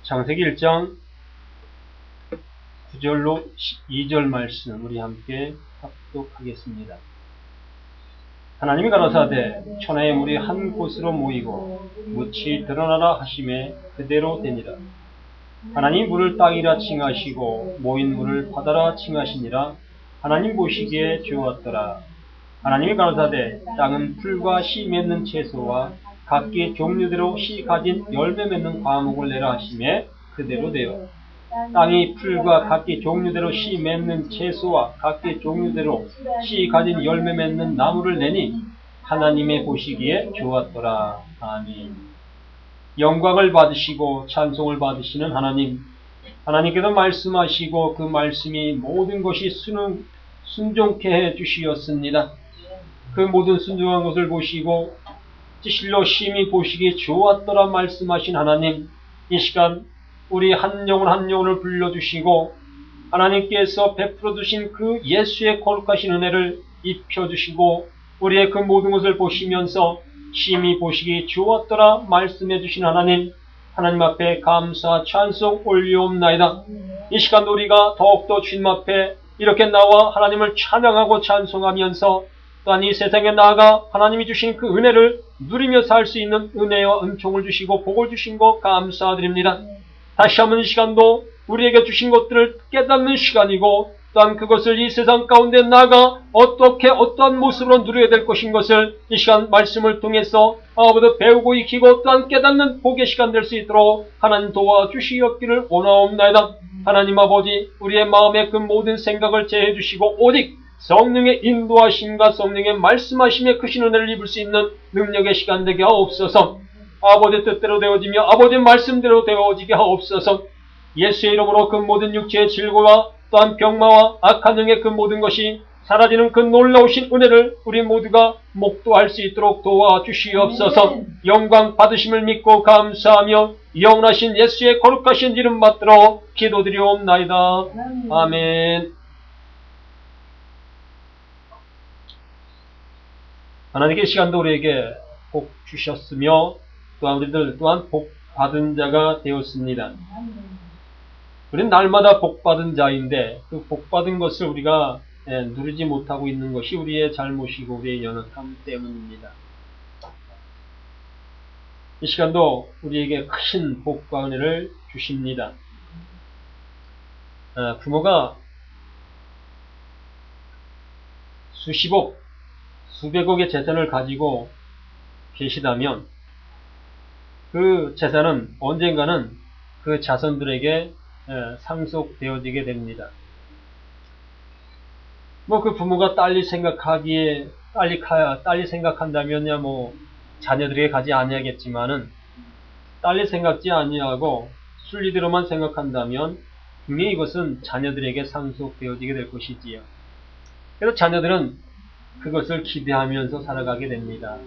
창세기 1장 9절로 12절 말씀 우리 함께 합독하겠습니다. 하나님이 가라사대 천하의 물이 한 곳으로 모이고 묻이 드러나라 하심에 그대로 되니라. 하나님이 물을 땅이라 칭하시고 모인 물을 바다라 칭하시니라. 하나님 보시기에 좋았더라. 하나님이 가라사대 땅은 풀과 씨 맺는 채소와 각기 종류대로 씨 가진 열매 맺는 과목을 내라 하심에 그대로 되어 땅이 풀과 각기 종류대로 씨 맺는 채소와 각기 종류대로 씨 가진 열매 맺는 나무를 내니 하나님의 보시기에 좋았더라. 아멘. 영광을 받으시고 찬송을 받으시는 하나님, 하나님께서 말씀하시고 그 말씀이 모든 것이 순종케 해 주시었습니다. 그 모든 순종한 것을 보시고 실로 심히 보시기에 좋았더라 말씀하신 하나님, 이 시간 우리 한 영혼을 불러주시고 하나님께서 베풀어 주신 그 예수의 거룩하신 은혜를 입혀주시고 우리의 그 모든 것을 보시면서 심히 보시기 좋았더라 말씀해 주신 하나님, 하나님 앞에 감사 찬송 올리옵나이다. 이 시간 우리가 더욱더 주님 앞에 이렇게 나와 하나님을 찬양하고 찬송하면서 또한 이 세상에 나아가 하나님이 주신 그 은혜를 누리며 살 수 있는 은혜와 은총을 주시고 복을 주신 것 감사드립니다. 다시 한번 이 시간도 우리에게 주신 것들을 깨닫는 시간이고 또한 그것을 이 세상 가운데 나아가 어떻게 어떠한 모습으로 누려야 될 것인 것을 이 시간 말씀을 통해서 아버지 배우고 익히고 또한 깨닫는 복의 시간 될 수 있도록 하나님 도와주시옵기를 원하옵나이다. 하나님 아버지, 우리의 마음의 그 모든 생각을 제해 주시고 오직 성령의 인도하심과 성령의 말씀하심에 크신 은혜를 입을 수 있는 능력의 시간 되게 하옵소서. 아버지 뜻대로 되어지며 아버지 말씀대로 되어지게 하옵소서. 예수의 이름으로 그 모든 육체의 질고와 또한 병마와 악한 영의 그 모든 것이 사라지는 그 놀라우신 은혜를 우리 모두가 목도할 수 있도록 도와주시옵소서. 영광 받으심을 믿고 감사하며 영원하신 예수의 거룩하신 이름 받들어 기도드리옵나이다. 아멘. 하나님께 시간도 우리에게 복 주셨으며 또한 우리들 또한 복 받은 자가 되었습니다. 우리는 날마다 복 받은 자인데 그 복 받은 것을 우리가 누리지 못하고 있는 것이 우리의 잘못이고 우리의 연약함 때문입니다. 이 시간도 우리에게 큰 복과 은혜를 주십니다. 부모가 수십억, 수백억의 재산을 가지고 계시다면 그 재산은 언젠가는 그 자손들에게 상속되어지게 됩니다. 그 부모가 딸리 생각한다면야 자녀들에게 가지 아니하겠지만은 딸리 생각지 아니하고 순리대로만 생각한다면 분명히 이것은 자녀들에게 상속되어지게 될 것이지요. 그래서 자녀들은 그것을 기대하면서 살아가게 됩니다.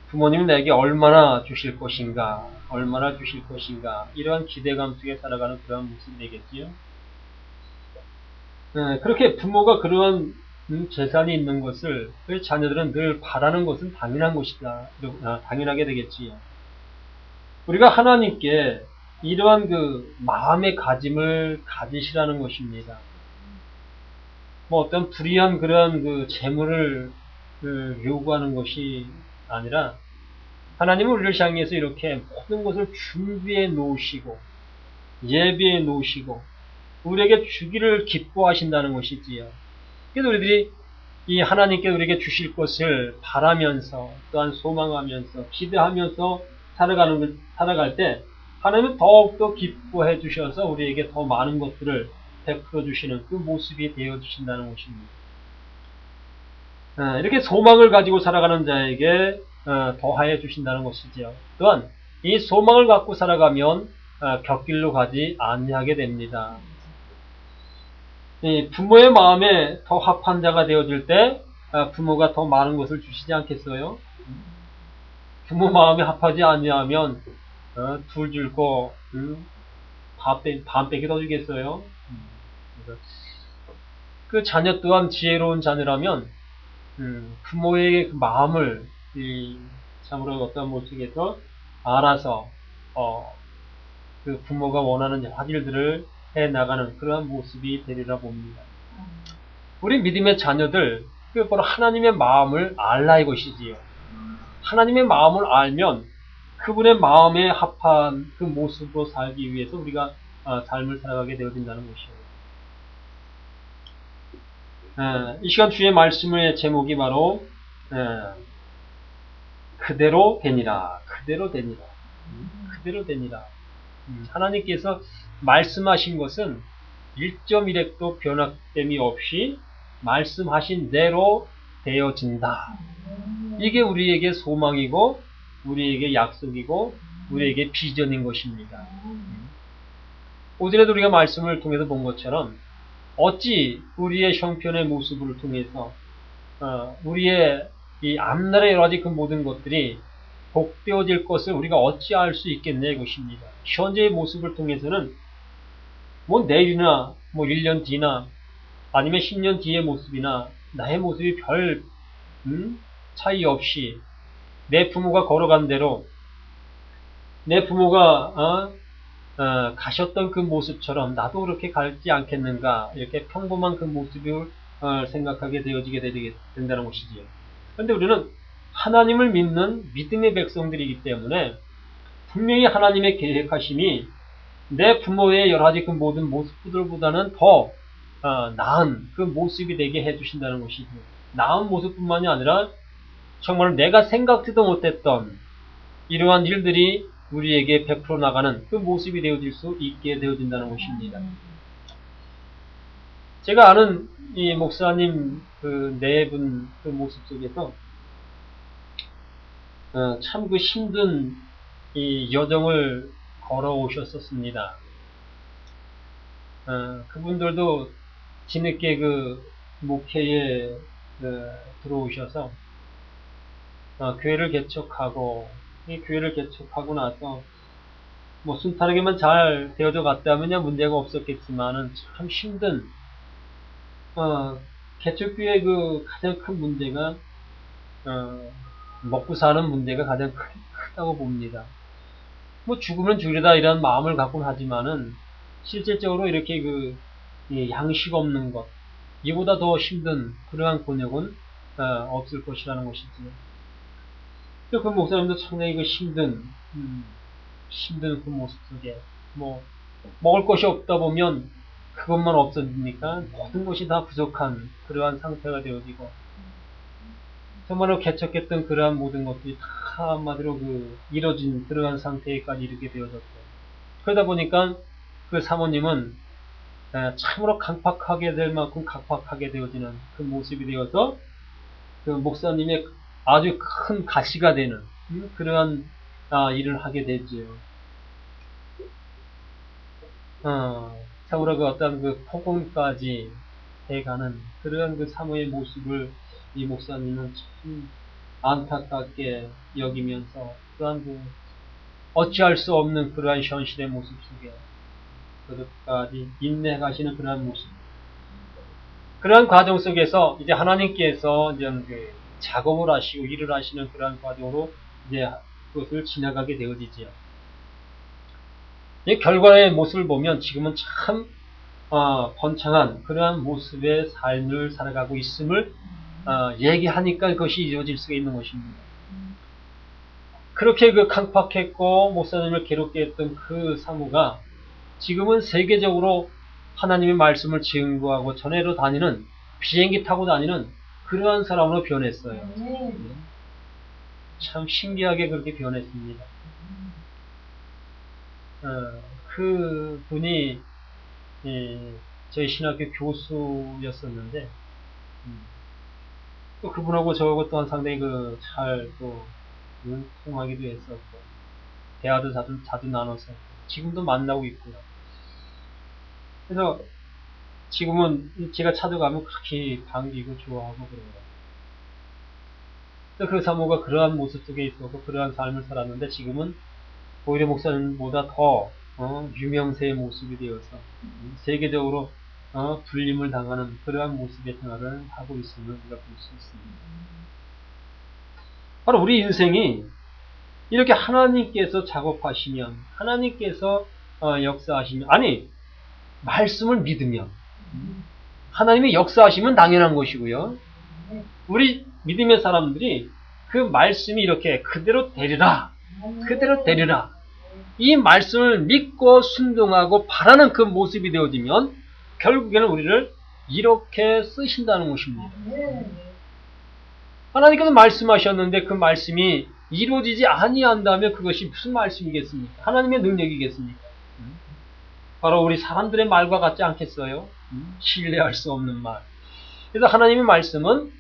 부모님이 내게 얼마나 주실 것인가, 이러한 기대감 속에 살아가는 그러한 모습이 되겠지요. 그렇게 부모가 그러한 재산이 있는 것을 그 자녀들은 늘 바라는 것은 당연한 것이다. 당연하게 되겠지요. 우리가 하나님께 이러한 그 마음의 가짐을 가지시라는 것입니다. 어떤 불의한 그러한 그 재물을 요구하는 것이 아니라 하나님은 우리를 향해서 이렇게 모든 것을 준비해 놓으시고 예비해 놓으시고 우리에게 주기를 기뻐하신다는 것이지요. 그래서 우리들이 이 하나님께 우리에게 주실 것을 바라면서 또한 소망하면서 기대하면서 살아갈 때 하나님은 더욱더 기뻐해 주셔서 우리에게 더 많은 것들을 베풀어 주시는 그 모습이 되어 주신다는 것입니다. 이렇게 소망을 가지고 살아가는 자에게 더하여 주신다는 것이지요. 또한 이 소망을 갖고 살아가면 곁길로 가지 아니하게 됩니다. 부모의 마음에 더 합한 자가 되어질 때 부모가 더 많은 것을 주시지 않겠어요? 부모 마음에 합하지 아니하면 둘 줄 거 반 빼기 더 주겠어요? 그 자녀 또한 지혜로운 자녀라면 부모의 그 마음을 참으로 어떤 모습에서 알아서 그 부모가 원하는 여러 일들을 해 나가는 그러한 모습이 되리라 봅니다. 우리 믿음의 자녀들, 그 바로 하나님의 마음을 알라 이것이지요. 하나님의 마음을 알면 그분의 마음에 합한 그 모습으로 살기 위해서 우리가 삶을 살아가게 되어진다는 것이에요. 이 시간 주의 말씀의 제목이 바로 그대로 되니라. 그대로 되니라. 그대로 되니라. 하나님께서 말씀하신 것은 1.1핵도 변화됨이 없이 말씀하신 대로 되어진다. 이게 우리에게 소망이고 우리에게 약속이고 우리에게 비전인 것입니다. 오전에도 우리가 말씀을 통해서 본 것처럼 어찌 우리의 형편의 모습을 통해서 우리의 이 앞날의 여러 가지 그 모든 것들이 복되어질 것을 우리가 어찌 알 수 있겠냐 이것입니다. 현재의 모습을 통해서는 뭐 내일이나 뭐 1년 뒤나 아니면 10년 뒤의 모습이나 나의 모습이 별 차이 없이 내 부모가 걸어간 대로 내 부모가 가셨던 그 모습처럼 나도 그렇게 갈지 않겠는가 이렇게 평범한 그 모습을 생각하게 되어지게 된다는 것이지요. 그런데 우리는 하나님을 믿는 믿음의 백성들이기 때문에 분명히 하나님의 계획하심이 내 부모의 여러 가지 그 모든 모습들보다는 더 나은 그 모습이 되게 해주신다는 것이죠. 나은 모습뿐만이 아니라 정말 내가 생각지도 못했던 이러한 일들이 우리에게 베풀어 나가는 그 모습이 되어질 수 있게 되어진다는 것입니다. 제가 아는 이 목사님 그 네 분 그 모습 속에서 참 그 힘든 이 여정을 걸어오셨었습니다. 그분들도 뒤늦게 그 목회에 들어오셔서 교회를 개척하고 이 교회를 개척하고 나서 뭐 순탄하게만 잘 되어져 갔다면야 문제가 없었겠지만은 참 힘든 개척교회의 그 가장 큰 문제가 먹고 사는 문제가 가장 크다고 봅니다. 뭐 죽으면 죽이다 이런 마음을 갖고는 하지만은 실질적으로 이렇게 그 양식 없는 것 이보다 더 힘든 그러한 곤욕은 없을 것이라는 것이지요. 그 목사님도 상당히 그 힘든 그 모습 속에 뭐 먹을 것이 없다 보면 그것만 없어지니까 모든 것이 다 부족한 그러한 상태가 되어지고 정말로 개척했던 그러한 모든 것들이 다 한마디로 그 이뤄진 그러한 상태까지 이르게 되어졌고 그러다 보니까 그 사모님은 참으로 강팍하게 될 만큼 강팍하게 되어지는 그 모습이 되어서 그 목사님의 아주 큰 가시가 되는 그러한 일을 하게 되지요. 참으로 그 어떤 그 폭언까지 해가는 그러한 그 사모의 모습을 이 목사님은 참 안타깝게 여기면서 또한 그 어찌할 수 없는 그러한 현실의 모습 속에 그것까지 인내해 가시는 그러한 모습. 그러한 과정 속에서 이제 하나님께서 이제 그 작업을 하시고 일을 하시는 그러한 과정으로 이제 그것을 지나가게 되어지지요. 이 결과의 모습을 보면 지금은 참 번창한 그러한 모습의 삶을 살아가고 있음을 얘기하니까 그것이 이루어질 수가 있는 것입니다. 그렇게 그 강팍했고 목사님을 괴롭게 했던 그 사모가 지금은 세계적으로 하나님의 말씀을 증거하고 전해로 다니는 비행기 타고 다니는 그러한 사람으로 변했어요. 참 신기하게 그렇게 변했습니다. 그 분이 저희 신학교 교수였었는데 또 그분하고 저하고 또한 상당히 그 잘 또 통하기도 했었고 대화도 자주 나눠서 지금도 만나고 있고요. 그래서 지금은 제가 찾아가면 그렇게 반기고 좋아하고 그래요. 그 사모가 그러한 모습 속에 있어서 그러한 삶을 살았는데 지금은 오히려 목사님보다 더 유명세의 모습이 되어서 세계적으로 불림을 당하는 그러한 모습의 생활을 하고 있음을 우리가 볼 수 있습니다. 바로 우리 인생이 이렇게 하나님께서 작업하시면, 하나님께서 역사하시면, 아니 말씀을 믿으면 하나님이 역사하시면 당연한 것이고요. 우리 믿음의 사람들이 그 말씀이 이렇게 그대로 되리라, 그대로 되리라, 이 말씀을 믿고 순종하고 바라는 그 모습이 되어지면 결국에는 우리를 이렇게 쓰신다는 것입니다. 하나님께서 말씀하셨는데 그 말씀이 이루어지지 아니한다면 그것이 무슨 말씀이겠습니까? 하나님의 능력이겠습니까? 바로 우리 사람들의 말과 같지 않겠어요? 신뢰할 수 없는 말. 그래서 하나님의 말씀은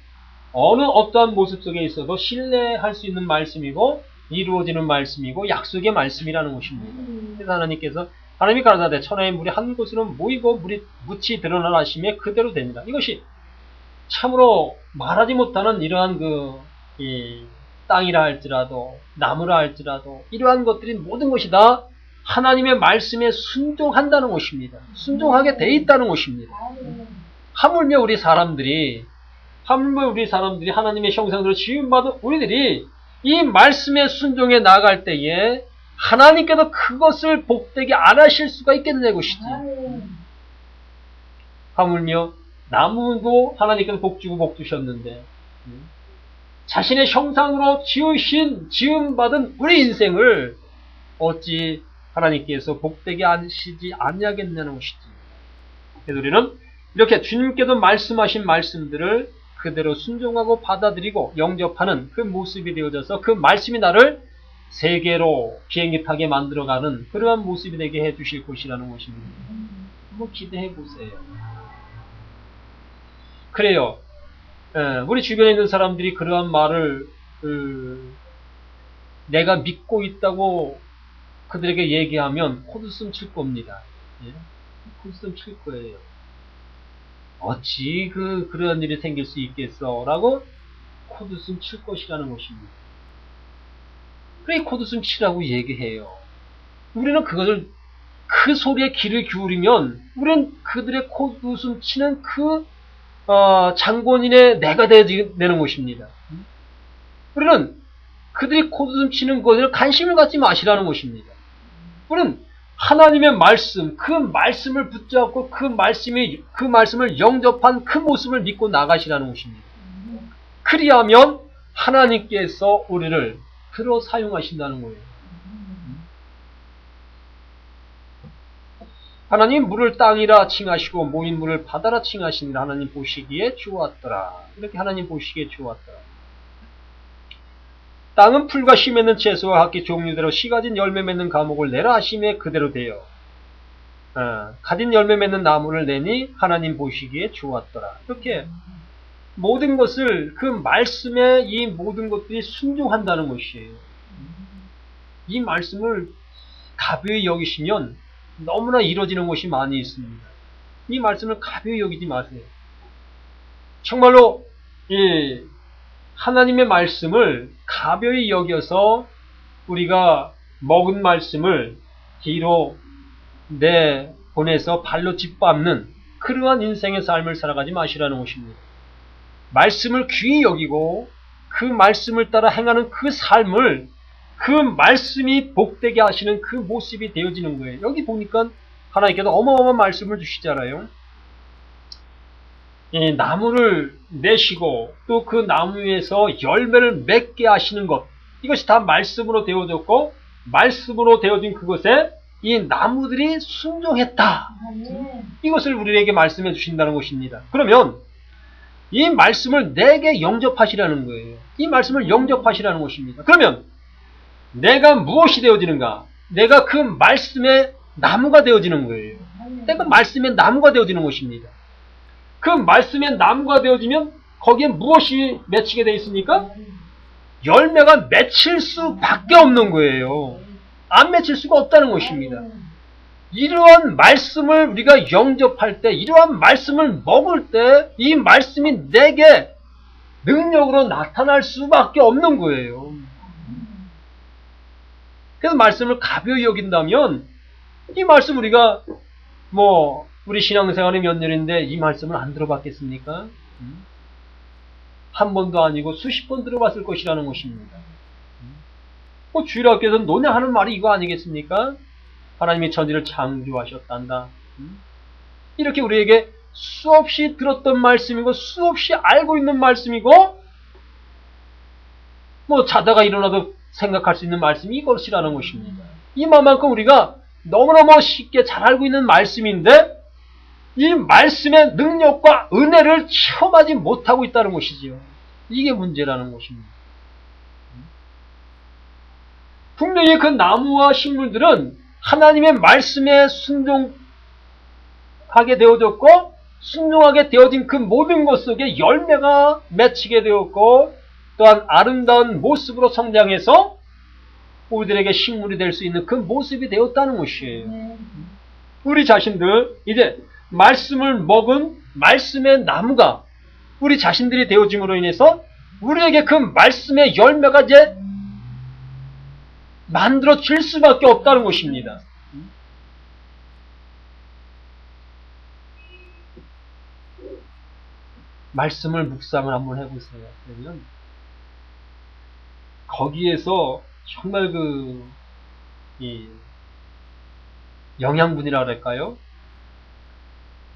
어느 어떠한 모습 속에 있어도 신뢰할 수 있는 말씀이고 이루어지는 말씀이고 약속의 말씀이라는 것입니다. 그래서 하나님이 가라사대 천하의 물이 한 곳으로 모이고 물이 묻이 드러나라 하심에 그대로 됩니다. 이것이 참으로 말하지 못하는 이러한 땅이라 할지라도 나무라 할지라도 이러한 것들이 모든 것이 다 하나님의 말씀에 순종한다는 것입니다. 순종하게 돼 있다는 것입니다. 하물며 우리 사람들이 하나님의 형상대로 지음받은 우리들이 이 말씀에 순종해 나갈 때에 하나님께서 그것을 복되게 안 하실 수가 있겠느냐 것이지. 하물며 나무도 하나님께서 복주고 복주셨는데 자신의 형상으로 지음받은 우리 인생을 어찌 하나님께서 복되게 하시지 아니하겠냐는 것이지. 그래서 우리는 이렇게 주님께서 말씀하신 말씀들을 그대로 순종하고 받아들이고 영접하는 그 모습이 되어져서 그 말씀이 나를 세계로 비행기 타게 만들어가는 그러한 모습이 되게 해주실 것이라는 것입니다. 한번 기대해 보세요. 그래요. 우리 주변에 있는 사람들이 그러한 말을 내가 믿고 있다고 그들에게 얘기하면 코웃음 칠 겁니다. 예? 코웃음 칠 거예요. 어찌 그러한 일이 생길 수 있겠어? 라고 코웃음 칠 것이라는 것입니다. 그래, 코웃음 치라고 얘기해요. 우리는 그것을, 그 소리에 귀를 기울이면, 우리는 그들의 코웃음 치는 장본인의 내가 되는 것입니다. 우리는 그들이 코웃음 치는 것을 관심을 갖지 마시라는 것입니다. 우리는 하나님의 말씀, 그 말씀을 붙잡고 그 말씀을 영접한 그 모습을 믿고 나가시라는 것입니다. 그리하면 하나님께서 우리를 그로 사용하신다는 거예요. 하나님 물을 땅이라 칭하시고 모인 물을 바다라 칭하시니라. 하나님 보시기에 좋았더라. 이렇게 하나님 보시기에 좋았더라. 땅은 풀과 씨 맺는 채소와 각기 종류대로 씨 가진 열매 맺는 과목을 내라 하심에 그대로 되어 가진 열매 맺는 나무를 내니 하나님 보시기에 좋았더라. 이렇게 모든 것을 그 말씀에 이 모든 것들이 순종한다는 것이에요. 이 말씀을 가벼이 여기시면 너무나 이루어지는 것이 많이 있습니다. 이 말씀을 가벼이 여기지 마세요. 정말로 이 하나님의 말씀을 가벼이 여겨서 우리가 먹은 말씀을 뒤로 내보내서 발로 짓밟는 그러한 인생의 삶을 살아가지 마시라는 것입니다. 말씀을 귀히 여기고 그 말씀을 따라 행하는 그 삶을 그 말씀이 복되게 하시는 그 모습이 되어지는 거예요. 여기 보니까 하나님께서 어마어마한 말씀을 주시잖아요. 이 나무를 내시고 또 그 나무에서 열매를 맺게 하시는 것, 이것이 다 말씀으로 되어졌고 말씀으로 되어진 그것에 이 나무들이 순종했다. 이것을 우리에게 말씀해 주신다는 것입니다. 그러면 이 말씀을 내게 영접하시라는 거예요. 이 말씀을 영접하시라는 것입니다. 그러면 내가 무엇이 되어지는가? 내가 그 말씀의 나무가 되어지는 거예요. 내가 말씀의 나무가 되어지는 것입니다. 그 말씀의 나무가 되어지면 거기에 무엇이 맺히게 되어 있습니까? 열매가 맺힐 수밖에 없는 거예요. 안 맺힐 수가 없다는 것입니다. 이러한 말씀을 우리가 영접할 때, 이러한 말씀을 먹을 때 이 말씀이 내게 능력으로 나타날 수밖에 없는 거예요. 그래서 말씀을 가벼이 여긴다면 이 말씀 우리가 우리 신앙생활이 몇 년인데 이 말씀을 안 들어봤겠습니까? 한 번도 아니고 수십 번 들어봤을 것이라는 것입니다. 주일학교에서 논의하는 말이 이거 아니겠습니까? 하나님이 천지를 창조하셨단다. 이렇게 우리에게 수없이 들었던 말씀이고 수없이 알고 있는 말씀이고 자다가 일어나도 생각할 수 있는 말씀이 이것이라는 것입니다. 이만큼 우리가 너무너무 쉽게 잘 알고 있는 말씀인데 이 말씀의 능력과 은혜를 체험하지 못하고 있다는 것이지요. 이게 문제라는 것입니다. 분명히 그 나무와 식물들은 하나님의 말씀에 순종하게 되어졌고 순종하게 되어진 그 모든 것 속에 열매가 맺히게 되었고 또한 아름다운 모습으로 성장해서 우리들에게 식물이 될 수 있는 그 모습이 되었다는 것이에요. 우리 자신들 이제 말씀을 먹은 말씀의 나무가 우리 자신들이 되어짐으로 인해서 우리에게 그 말씀의 열매가 이제 만들어질 수밖에 없다는 것입니다. 말씀을 묵상을 한번 해보세요. 그러면 거기에서 정말 영양분이라 그럴까요?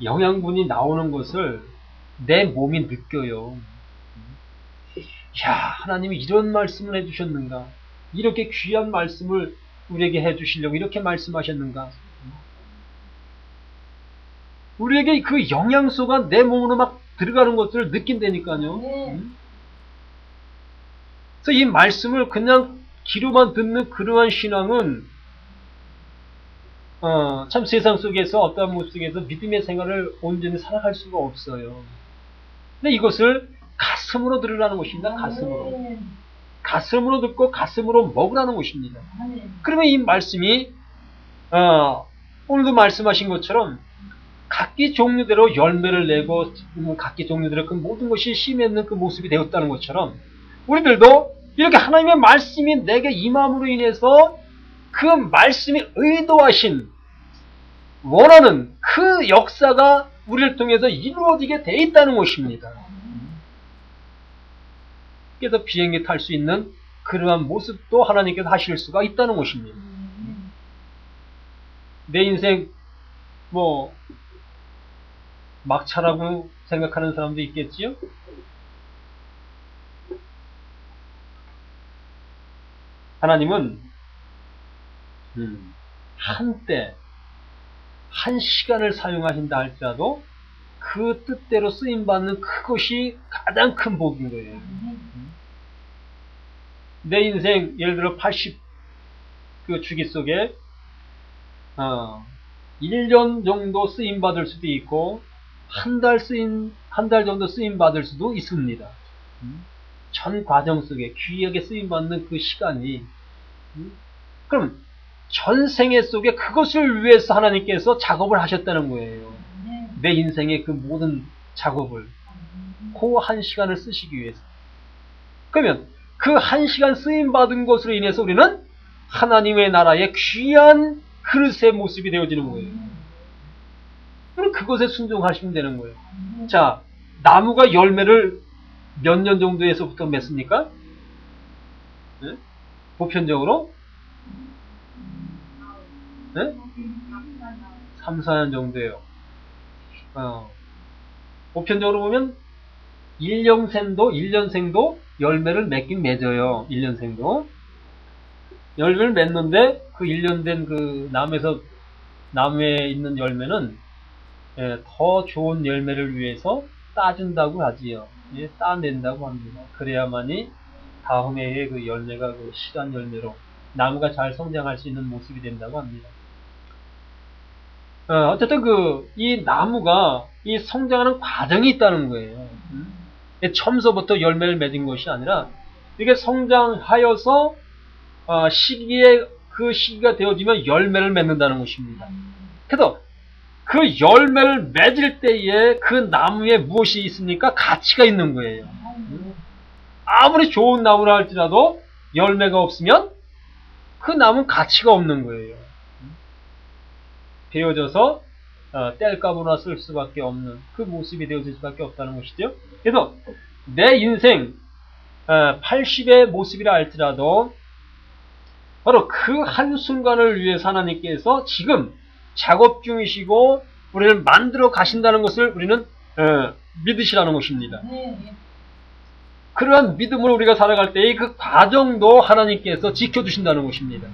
영양분이 나오는 것을 내 몸이 느껴요. 야, 하나님이 이런 말씀을 해주셨는가? 이렇게 귀한 말씀을 우리에게 해주시려고 이렇게 말씀하셨는가? 우리에게 그 영양소가 내 몸으로 막 들어가는 것을 느낀다니까요. 그래서 이 말씀을 그냥 귀로만 듣는 그러한 신앙은 참 세상 속에서 어떠한 모습 속에서 믿음의 생활을 온전히 살아갈 수가 없어요. 근데 이것을 가슴으로 들으라는 것입니다. 가슴으로. 가슴으로 듣고 가슴으로 먹으라는 것입니다. 그러면 이 말씀이 오늘도 말씀하신 것처럼 각기 종류대로 열매를 내고 각기 종류대로 그 모든 것이 심했는 그 모습이 되었다는 것처럼 우리들도 이렇게 하나님의 말씀이 내게 임함으로 인해서 그 말씀이 의도하신 원하는 그 역사가 우리를 통해서 이루어지게 돼 있다는 것입니다. 그래서 비행기 탈 수 있는 그러한 모습도 하나님께서 하실 수가 있다는 것입니다. 내 인생 막차라고 생각하는 사람도 있겠지요? 하나님은 한때 한 시간을 사용하신다 할지라도 그 뜻대로 쓰임받는 그것이 가장 큰 복인 거예요. 내 인생 예를 들어 80 그 주기 속에 1년 정도 쓰임받을 수도 있고 한 달 정도 쓰임받을 수도 있습니다. 전 과정 속에 귀하게 쓰임받는 그 시간이 그럼 전생애 속에 그것을 위해서 하나님께서 작업을 하셨다는 거예요. 내 인생의 그 모든 작업을 그 한 시간을 쓰시기 위해서. 그러면 그 한 시간 쓰임받은 것으로 인해서 우리는 하나님의 나라의 귀한 그릇의 모습이 되어지는 거예요. 그럼 그것에 순종하시면 되는 거예요. 자, 나무가 열매를 몇 년 정도에서부터 맺습니까? 네? 보편적으로? 네? 3, 4년 정도예요. 보편적으로 보면 1년생도 열매를 맺긴 맺어요. 1년생도. 열매를 맺는데 그 1년 된 그 나무에 있는 열매는 더 좋은 열매를 위해서 따준다고 하지요. 따낸다고 합니다. 그래야만이 다음 해에 그 열매가 그 실한 열매로 나무가 잘 성장할 수 있는 모습이 된다고 합니다. 어쨌든 이 나무가 이 성장하는 과정이 있다는 거예요. 처음서부터 열매를 맺은 것이 아니라 이게 성장하여서 그 시기가 되어지면 열매를 맺는다는 것입니다. 그래서 그 열매를 맺을 때에 그 나무에 무엇이 있습니까? 가치가 있는 거예요. 아무리 좋은 나무라 할지라도 열매가 없으면 그 나무는 가치가 없는 거예요. 베어져서 땔감으로나 쓸 수밖에 없는 그 모습이 되어질 수밖에 없다는 것이죠. 그래서 내 인생 80의 모습이라 할지라도 바로 그 한순간을 위해서 하나님께서 지금 작업 중이시고 우리를 만들어 가신다는 것을 우리는 믿으시라는 것입니다. 그러한 믿음으로 우리가 살아갈 때의 그 과정도 하나님께서 지켜주신다는 것입니다.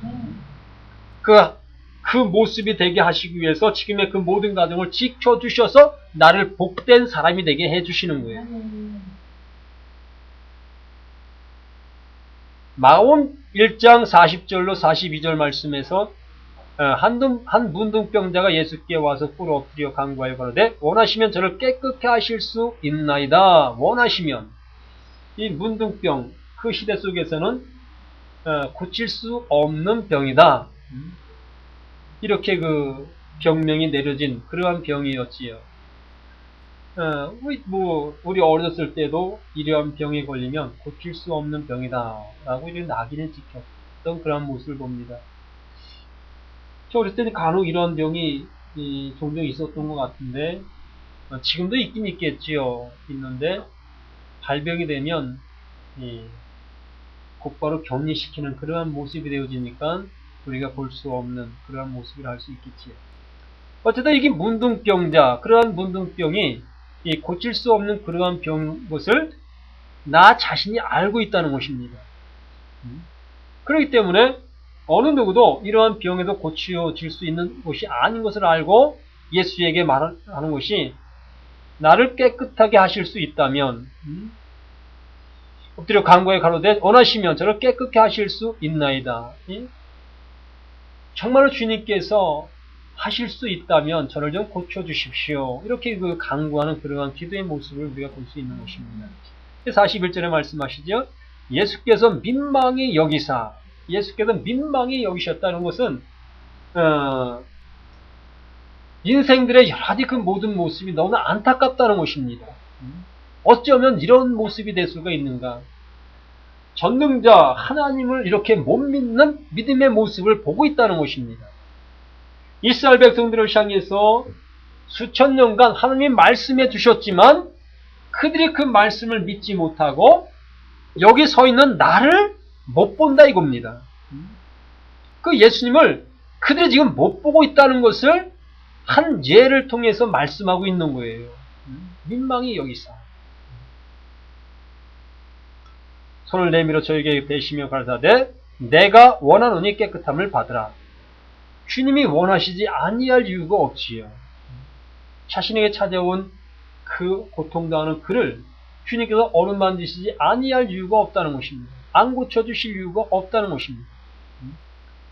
그 모습이 되게 하시기 위해서 지금의 그 모든 과정을 지켜주셔서 나를 복된 사람이 되게 해주시는 거예요. 마가복음 1장 40절로 42절 말씀에서 한 문둥병자가 예수께 와서 꿇어 엎드려 간구하여 가로되 원하시면 저를 깨끗게 하실 수 있나이다. 원하시면 이 문둥병 그 시대 속에서는 고칠 수 없는 병이다. 이렇게 그 병명이 내려진 그러한 병이었지요. 우리 어렸을 때도 이러한 병에 걸리면 고칠 수 없는 병이다 라고 이런 낙인을 찍혔던 그런 모습을 봅니다. 저 어렸을 때는 간혹 이런 병이 종종 있었던 것 같은데 지금도 있긴 있겠지요. 있는데 발병이 되면 곧바로 격리시키는 그러한 모습이 되어지니까 우리가 볼 수 없는 그러한 모습이라 할 수 있겠지요. 어쨌든 이게 문둥병자, 그러한 문둥병이 고칠 수 없는 그러한 것을 나 자신이 알고 있다는 것입니다. 그렇기 때문에 어느 누구도 이러한 병에도 고쳐질 수 있는 것이 아닌 것을 알고 예수에게 말하는 것이 나를 깨끗하게 하실 수 있다면 엎드려 간구하여 가로되 원하시면 저를 깨끗게 하실 수 있나이다. 정말로 주님께서 하실 수 있다면 저를 좀 고쳐주십시오. 이렇게 그 간구하는 그러한 기도의 모습을 우리가 볼 수 있는 것입니다. 41절에 말씀하시죠. 예수께서 민망히 여기사, 예수께서 민망히 여기셨다는 것은 인생들의 여러 가지 그 모든 모습이 너무나 안타깝다는 것입니다. 어쩌면 이런 모습이 될 수가 있는가? 전능자 하나님을 이렇게 못 믿는 믿음의 모습을 보고 있다는 것입니다. 이스라엘 백성들을 향해서 수천 년간 하나님이 말씀해 주셨지만 그들이 그 말씀을 믿지 못하고 여기 서 있는 나를 못 본다 이겁니다. 그 예수님을 그들이 지금 못 보고 있다는 것을 한 예를 통해서 말씀하고 있는 거예요. 민망히 여기사. 손을 내밀어 저에게 대시며 가라사대 내가 원하노니 깨끗함을 받으라. 주님이 원하시지 아니할 이유가 없지요. 자신에게 찾아온 그 고통당하는 그를 주님께서 어루만지시지 아니할 이유가 없다는 것입니다. 안 고쳐주실 이유가 없다는 것입니다.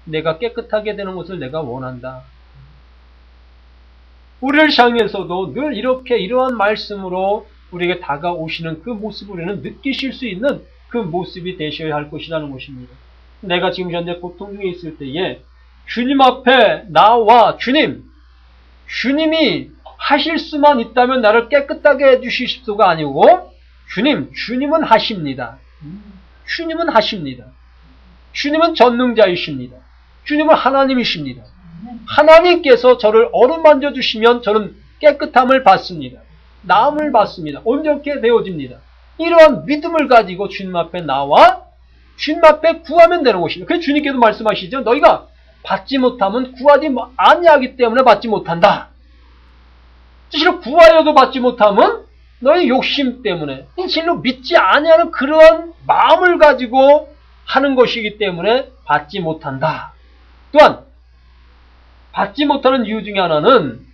내가 깨끗하게 되는 것을 내가 원한다. 우리를 향해서도 늘 이렇게 이러한 말씀으로 우리에게 다가오시는 그 모습을 우리는 느끼실 수 있는 그 모습이 되셔야 할 것이라는 것입니다. 내가 지금 현재 고통 중에 있을 때에 주님 앞에 나와 주님이 하실 수만 있다면 나를 깨끗하게 해주실 수가 아니고 주님은 하십니다. 주님은 하십니다. 주님은 전능자이십니다. 주님은 하나님이십니다. 하나님께서 저를 어루만져 주시면 저는 깨끗함을 받습니다. 나음을 받습니다. 온전케 되어집니다. 이러한 믿음을 가지고 주님 앞에 나와 주님 앞에 구하면 되는 것입니다. 그래서 주님께서 말씀하시죠. 너희가 받지 못하면 구하지 아니하기 때문에 받지 못한다. 진실로 구하여도 받지 못하면 너희 욕심 때문에 진실로 믿지 아니하는 그러한 마음을 가지고 하는 것이기 때문에 받지 못한다. 또한 받지 못하는 이유 중에 하나는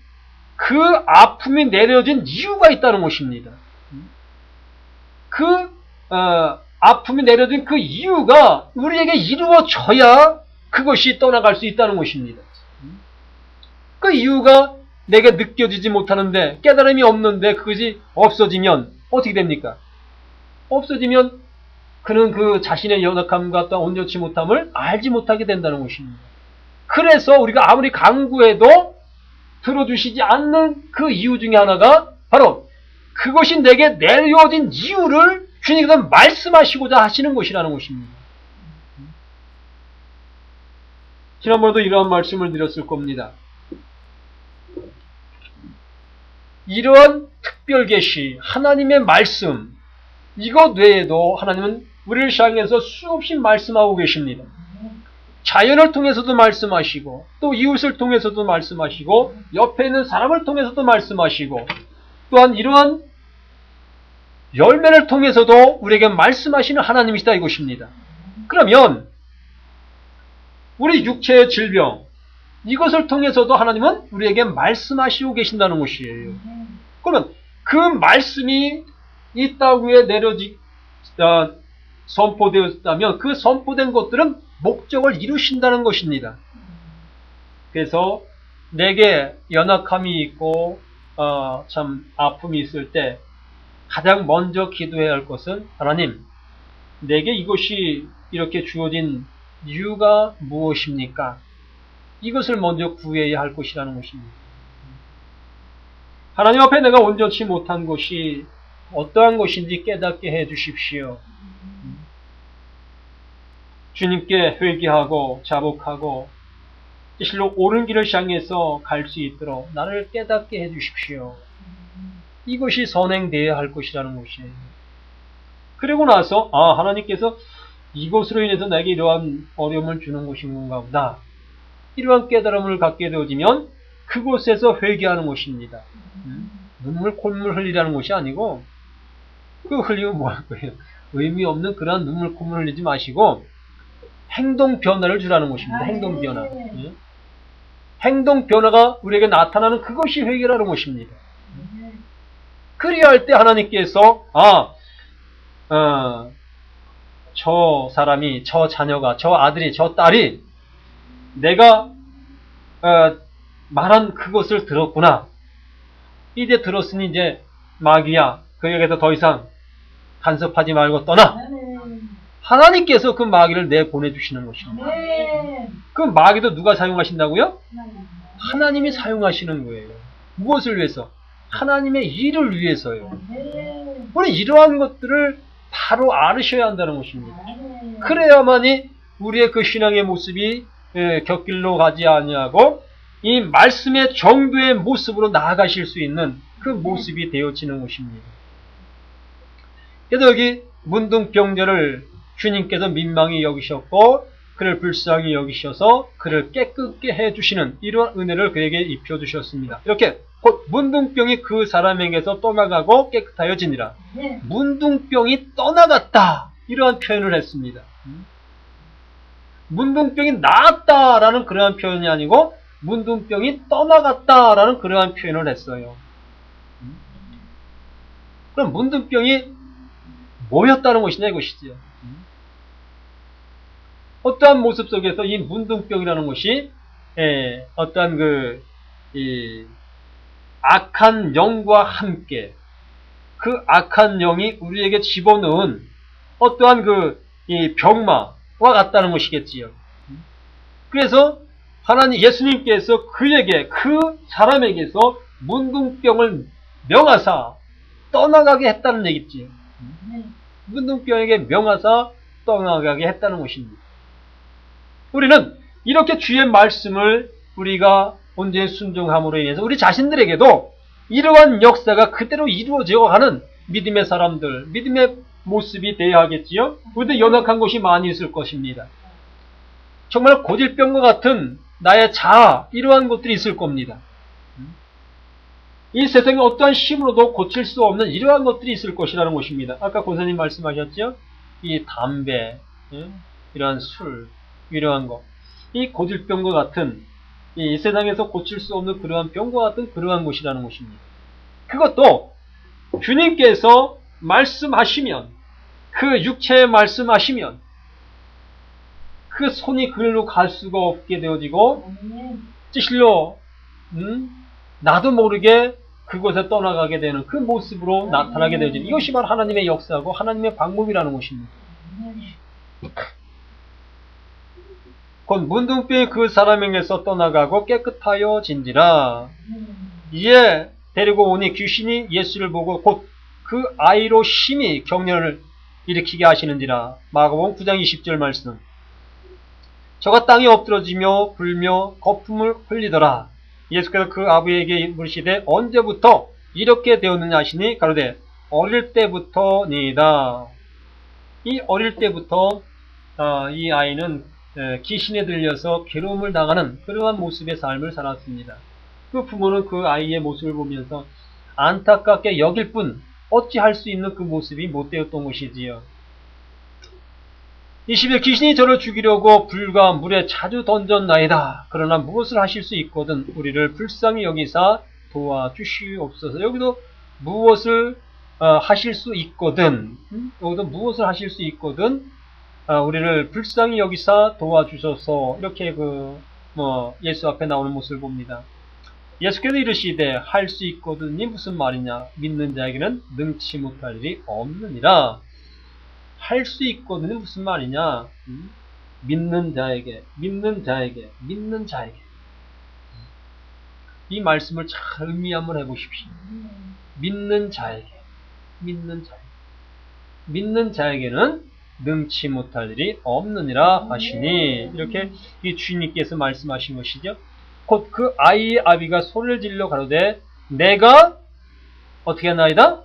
그 아픔이 내려진 이유가 있다는 것입니다. 아픔이 내려진 그 이유가 우리에게 이루어져야 그것이 떠나갈 수 있다는 것입니다. 그 이유가 내게 느껴지지 못하는데 깨달음이 없는데 그것이 없어지면 어떻게 됩니까? 없어지면 그는 그 자신의 연약함과 또 온전치 못함을 알지 못하게 된다는 것입니다. 그래서 우리가 아무리 간구해도 들어주시지 않는 그 이유 중에 하나가 바로 그것이 내게 내려진 이유를 주님께서 말씀하시고자 하시는 것이라는 것입니다. 지난번에도 이러한 말씀을 드렸을 겁니다. 이러한 특별 계시, 하나님의 말씀, 이것 외에도 하나님은 우리를 향해서 수없이 말씀하고 계십니다. 자연을 통해서도 말씀하시고 또 이웃을 통해서도 말씀하시고 옆에 있는 사람을 통해서도 말씀하시고 또한 이러한 열매를 통해서도 우리에게 말씀하시는 하나님이시다 이것입니다. 그러면 우리 육체의 질병 이것을 통해서도 하나님은 우리에게 말씀하시고 계신다는 것이에요. 그러면 그 말씀이 이 땅 위에 선포되었다면 그 선포된 것들은 목적을 이루신다는 것입니다. 그래서 내게 연약함이 있고 참 아픔이 있을 때 가장 먼저 기도해야 할 것은 하나님, 내게 이것이 이렇게 주어진 이유가 무엇입니까? 이것을 먼저 구해야 할 것이라는 것입니다. 하나님 앞에 내가 온전치 못한 것이 어떠한 것인지 깨닫게 해 주십시오. 주님께 회개하고 자복하고 실로 옳은 길을 향해서 갈 수 있도록 나를 깨닫게 해 주십시오. 이것이 선행되어야 할 것이라는 것이에요. 그리고 나서 하나님께서 이것으로 인해서 내게 이러한 어려움을 주는 것인 건가 보다. 이러한 깨달음을 갖게 되어지면 그곳에서 회개하는 것입니다. 눈물 콧물 흘리라는 것이 아니고 그 흘리면 뭐 할 거예요. 의미 없는 그러한 눈물 콧물 흘리지 마시고 행동 변화를 주라는 것입니다. 행동 변화. 행동 변화가 우리에게 나타나는 그것이 회개라는 것입니다. 그리야 할 때 하나님께서 저 사람이, 저 자녀가, 저 아들이, 저 딸이 내가 말한 그것을 들었구나. 이제 들었으니 이제 마귀야, 그에게서 더 이상 간섭하지 말고 떠나. 하나님께서 그 마귀를 내보내주시는 것입니다. 그 마귀도 누가 사용하신다고요? 하나님이 사용하시는 거예요. 무엇을 위해서? 하나님의 일을 위해서요. 우리 이러한 것들을 바로 알으셔야 한다는 것입니다. 그래야만이 우리의 그 신앙의 모습이 곁길로 가지 아니하고 이 말씀의 정도의 모습으로 나아가실 수 있는 그 모습이 되어지는 것입니다. 그래서 여기 문둥병자를 주님께서 민망히 여기셨고 그를 불쌍히 여기셔서 그를 깨끗게 해주시는 이러한 은혜를 그에게 입혀주셨습니다. 이렇게 곧 문둥병이 그 사람에게서 떠나가고 깨끗하여지니라. 문둥병이 떠나갔다 이러한 표현을 했습니다. 문둥병이 나았다라는 그러한 표현이 아니고 문둥병이 떠나갔다라는 그러한 표현을 했어요. 그럼 문둥병이 뭐였다는 것이냐 이것이지요. 어떠한 모습 속에서 이 문둥병이라는 것이 어떠한 악한 영과 함께 그 악한 영이 우리에게 집어넣은 어떠한 이 병마와 같다는 것이겠지요. 그래서 하나님 예수님께서 그에게 그 사람에게서 문둥병을 명하사 떠나가게 했다는 얘기지요. 문둥병에게 명하사 떠나가게 했다는 것입니다. 우리는 이렇게 주의 말씀을 우리가 온전히 순종함으로 인해서 우리 자신들에게도 이러한 역사가 그대로 이루어져 가는 믿음의 사람들, 믿음의 모습이 되어야 하겠지요. 우리도 연약한 것이 많이 있을 것입니다. 정말 고질병과 같은 나의 자아, 이러한 것들이 있을 겁니다. 이 세상에 어떠한 힘으로도 고칠 수 없는 이러한 것들이 있을 것이라는 것입니다. 아까 권사님 말씀하셨죠? 이 담배, 이러한 술, 이러한 것. 이 고질병과 같은 이 세상에서 고칠 수 없는 그러한 병과 같은 그러한 것이라는 것입니다. 그것도 주님께서 말씀하시면 그 육체에 말씀하시면 그 손이 그리로 갈 수가 없게 되어지고 찌실로 나도 모르게 그곳에 떠나가게 되는 그 모습으로 나타나게 되어지는 이것이 바로 하나님의 역사고 하나님의 방법이라는 것입니다. 곧 문둥병이 그 사람에게서 떠나가고 깨끗하여진지라. 이에 데리고 오니 귀신이 예수를 보고 곧 그 아이로 심히 경련을 일으키게 하시는지라. 마가복음 9장 20절 말씀. 저가 땅에 엎드러지며 불며 거품을 흘리더라. 예수께서 그 아버지에게 물으시되 언제부터 이렇게 되었느냐 하시니 가로되 어릴 때부터니이다. 이 어릴 때부터 이 아이는 귀신에 들려서 괴로움을 당하는 그러한 모습의 삶을 살았습니다. 그 부모는 그 아이의 모습을 보면서 안타깝게 여길 뿐 어찌 할 수 있는 그 모습이 못되었던 것이지요. 20일 귀신이 저를 죽이려고 불과 물에 자주 던졌나이다. 그러나 무엇을 하실 수 있거든 우리를 불쌍히 여기사 도와주시옵소서. 여기도 무엇을 하실 수 있거든, 여기도 무엇을 하실 수 있거든 우리를 불쌍히 여기사 도와주셔서, 이렇게 예수 앞에 나오는 모습을 봅니다. 예수께서 이르시되 할 수 있거든이 무슨 말이냐? 믿는 자에게는 능치 못할 일이 없느니라. 할 수 있거든이 무슨 말이냐? 믿는 자에게. 이 말씀을 잘 의미 한번 해보십시오. 믿는 자에게는 능치 못할 일이 없느니라 하시니, 이렇게 이 주님께서 말씀하신 것이죠. 곧 그 아이의 아비가 소리를 질러 가로되 내가 어떻게 하나이다?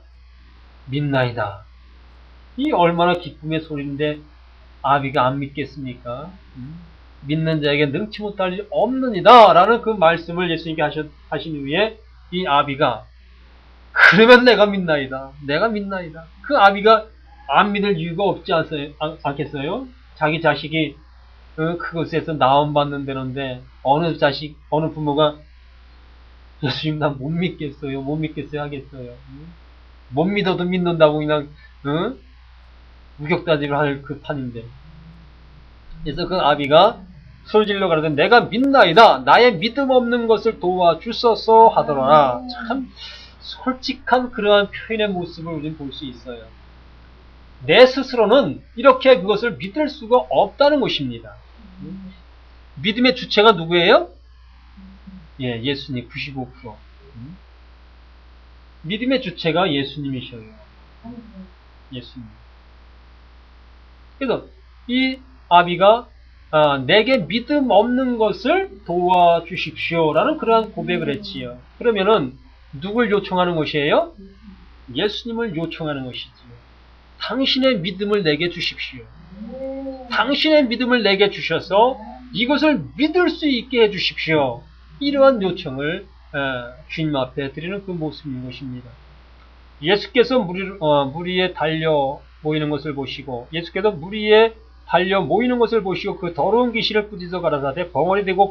믿나이다. 이 얼마나 기쁨의 소리인데 아비가 안 믿겠습니까? 믿는 자에게 능치 못할 일이 없느니라 라는 그 말씀을 예수님께 하신 후에 이 아비가 그러면 내가 믿나이다. 그 아비가 안 믿을 이유가 없지 않겠어요? 자기 자식이 그것에서 나음받는 데는데 어느 부모가 예수님 나 못 믿겠어요 하겠어요? 못 믿어도 믿는다고 그냥 우격다짐을 할 그 판인데. 그래서 그 아비가 소리질러 가라되 내가 믿나이다. 나의 믿음 없는 것을 도와주소서 하더라. 참 솔직한 그러한 표현의 모습을 우리는 볼 수 있어요. 내 스스로는 이렇게 그것을 믿을 수가 없다는 것입니다. 믿음의 주체가 누구예요? 예, 예수님 95%. 믿음의 주체가 예수님이셔요. 예수님. 그래서 이 아비가 내게 믿음 없는 것을 도와주십시오라는 그러한 고백을 했지요. 그러면은 누굴 요청하는 것이에요? 예수님을 요청하는 것이지요. 당신의 믿음을 내게 주십시오. 당신의 믿음을 내게 주셔서 이것을 믿을 수 있게 해주십시오. 이러한 요청을 주님 앞에 드리는 그 모습인 것입니다. 예수께서 무리에 달려 모이는 것을 보시고, 그 더러운 귀신을 꾸짖어 가라사대 벙어리 되고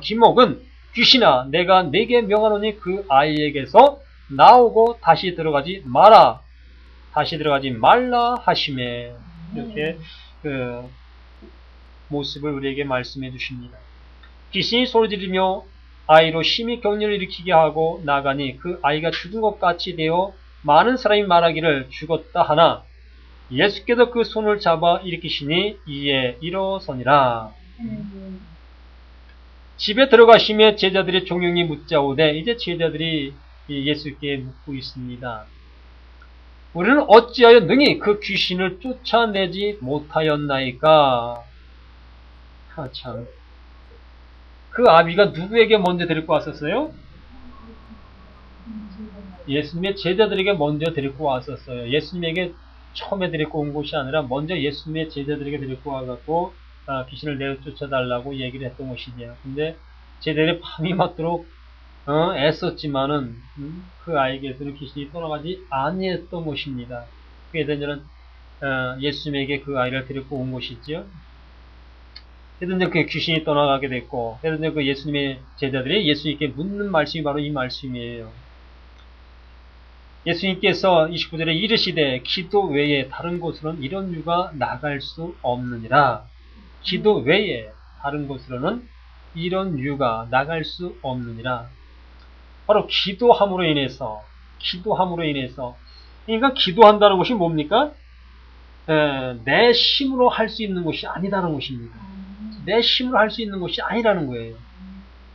기목은 귀신아 내가 네게 명하노니 그 아이에게서 나오고 다시 들어가지 말라 하시매. 이렇게 그 모습을 우리에게 말씀해 주십니다. 귀신이 소리지르며 아이로 심히 격려를 일으키게 하고 나가니 그 아이가 죽은 것 같이 되어 많은 사람이 말하기를 죽었다 하나 예수께서 그 손을 잡아 일으키시니 이에 일어서니라. 집에 들어가시며 제자들이 종용이 묻자오되, 이제 제자들이 예수께 묻고 있습니다. 우리는 어찌하여 능히 그 귀신을 쫓아내지 못하였나이까? 참. 그 아비가 누구에게 먼저 데리고 왔었어요? 예수님의 제자들에게 먼저 데리고 왔었어요. 예수님에게 처음에 데리고 온 것이 아니라 먼저 예수님의 제자들에게 데리고 와갖고 귀신을 내쫓아달라고 얘기를 했던 것이죠. 근데 제자들이 밤이 맞도록 애썼지만은 그 아이에게서는 귀신이 떠나가지 아니했던 것입니다. 그에 대해서는 예수님에게 그 아이를 데리고 온 것이죠. 그래서 그 귀신이 떠나가게 됐고, 그래서 그 예수님의 제자들이 예수님께 묻는 말씀이 바로 이 말씀이에요. 예수님께서 29절에 이르시되 기도 외에 다른 곳으로는 이런 유가 나갈 수 없느니라. 기도 외에 다른 곳으로는 이런 유가 나갈 수 없느니라. 바로 기도함으로 인해서, 그러니까 기도한다는 것이 뭡니까? 내 힘으로 할 수 있는 것이 아니다는 것입니다. 내 힘으로 할 수 있는 것이 아니라는 거예요.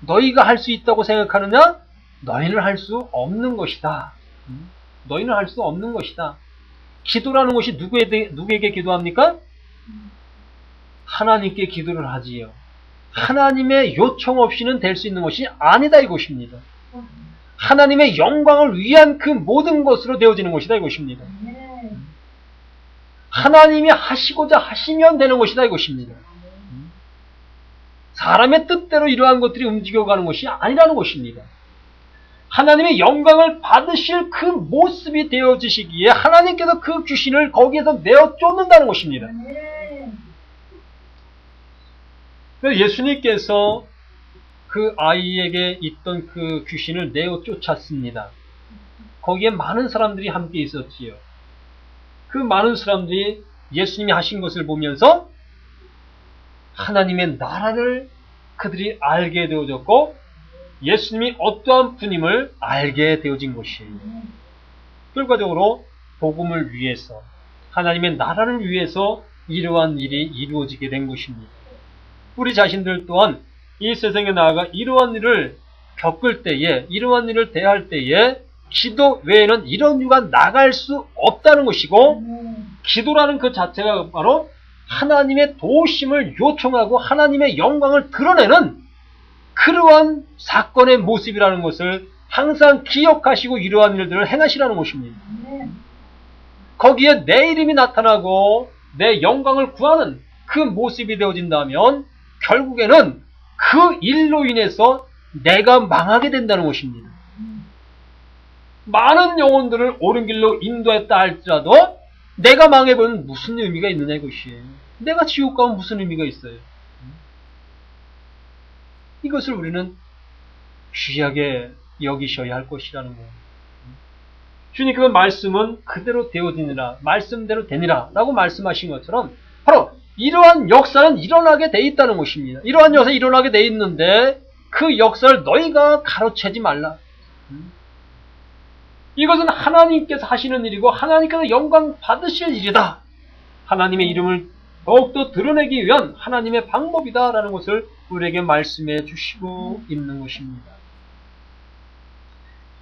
너희가 할 수 있다고 생각하느냐? 너희는 할 수 없는 것이다. 너희는 할 수 없는 것이다. 기도라는 것이 누구에게 기도합니까? 하나님께 기도를 하지요. 하나님의 요청 없이는 될 수 있는 것이 아니다 이것입니다. 하나님의 영광을 위한 그 모든 것으로 되어지는 것이다 이것입니다. 하나님이 하시고자 하시면 되는 것이다 이것입니다. 사람의 뜻대로 이러한 것들이 움직여가는 것이 아니라는 것입니다. 하나님의 영광을 받으실 그 모습이 되어지시기에 하나님께서 그 귀신을 거기에서 내어 쫓는다는 것입니다. 예수님께서 그 아이에게 있던 그 귀신을 내어 쫓았습니다. 거기에 많은 사람들이 함께 있었지요. 그 많은 사람들이 예수님이 하신 것을 보면서 하나님의 나라를 그들이 알게 되어졌고 예수님이 어떠한 분임을 알게 되어진 것이에요. 결과적으로 복음을 위해서 하나님의 나라를 위해서 이러한 일이 이루어지게 된 것입니다. 우리 자신들 또한 이 세상에 나아가 이러한 일을 겪을 때에 이러한 일을 대할 때에 기도 외에는 이런 이유가 나갈 수 없다는 것이고 기도라는 그 자체가 바로 하나님의 도우심을 요청하고 하나님의 영광을 드러내는 그러한 사건의 모습이라는 것을 항상 기억하시고 이러한 일들을 행하시라는 것입니다. 거기에 내 이름이 나타나고 내 영광을 구하는 그 모습이 되어진다면 결국에는 그 일로 인해서 내가 망하게 된다는 것입니다. 많은 영혼들을 옳은 길로 인도했다 할지라도 내가 망해보면 무슨 의미가 있느냐 이것이에요. 내가 지옥 가면 무슨 의미가 있어요. 이것을 우리는 귀하게 여기셔야 할 것이라는 거예요. 주님께서 말씀은 그대로 되어지니라, 말씀대로 되니라 라고 말씀하신 것처럼 바로 이러한 역사는 일어나게 돼 있다는 것입니다. 이러한 역사가 일어나게 돼 있는데 그 역사를 너희가 가로채지 말라. 이것은 하나님께서 하시는 일이고 하나님께서 영광 받으실 일이다. 하나님의 이름을 더욱더 드러내기 위한 하나님의 방법이다 라는 것을 우리에게 말씀해 주시고 있는 것입니다.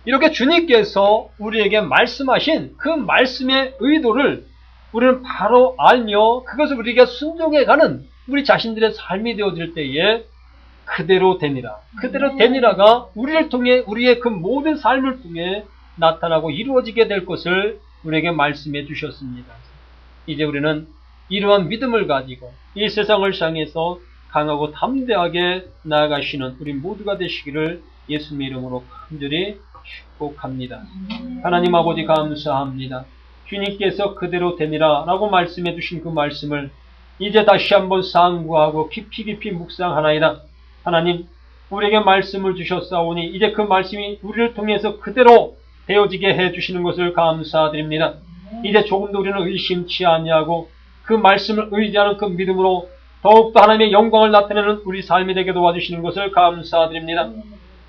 이렇게 주님께서 우리에게 말씀하신 그 말씀의 의도를 우리는 바로 알며 그것을 우리가 순종해가는 우리 자신들의 삶이 되어질 때에 그대로 되니라. 그대로 되니라가 우리를 통해 우리의 그 모든 삶을 통해 나타나고 이루어지게 될 것을 우리에게 말씀해 주셨습니다. 이제 우리는 이러한 믿음을 가지고 이 세상을 향해서 강하고 담대하게 나아가시는 우리 모두가 되시기를 예수님의 이름으로 간절히 축복합니다. 하나님 아버지 감사합니다. 주님께서 그대로 되니라 라고 말씀해 주신 그 말씀을 이제 다시 한번 상고하고 깊이 묵상하나이다. 하나님 우리에게 말씀을 주셨사오니 이제 그 말씀이 우리를 통해서 그대로 되어지게 해주시는 것을 감사드립니다. 이제 조금도 우리는 의심치 아니하고 그 말씀을 의지하는 그 믿음으로 더욱더 하나님의 영광을 나타내는 우리 삶이 되게 도와주시는 것을 감사드립니다.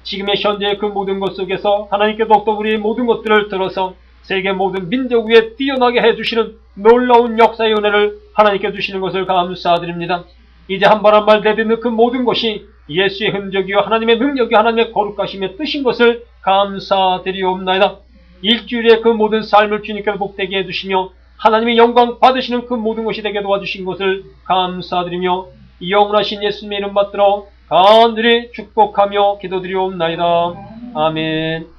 지금의 현재의 그 모든 것 속에서 하나님께 더욱더 우리의 모든 것들을 들어서 세계 모든 민족 위에 뛰어나게 해주시는 놀라운 역사의 은혜를 하나님께 주시는 것을 감사드립니다. 이제 한 발 한 발 내딛는 그 모든 것이 예수의 흔적이요 하나님의 능력이 하나님의 거룩하심의 뜻인 것을 감사드리옵나이다. 일주일의 그 모든 삶을 주님께서 복되게 해주시며 하나님의 영광 받으시는 그 모든 것이 되게 도와주신 것을 감사드리며 영원하신 예수님의 이름 받들어 간절히 축복하며 기도드리옵나이다. 아멘.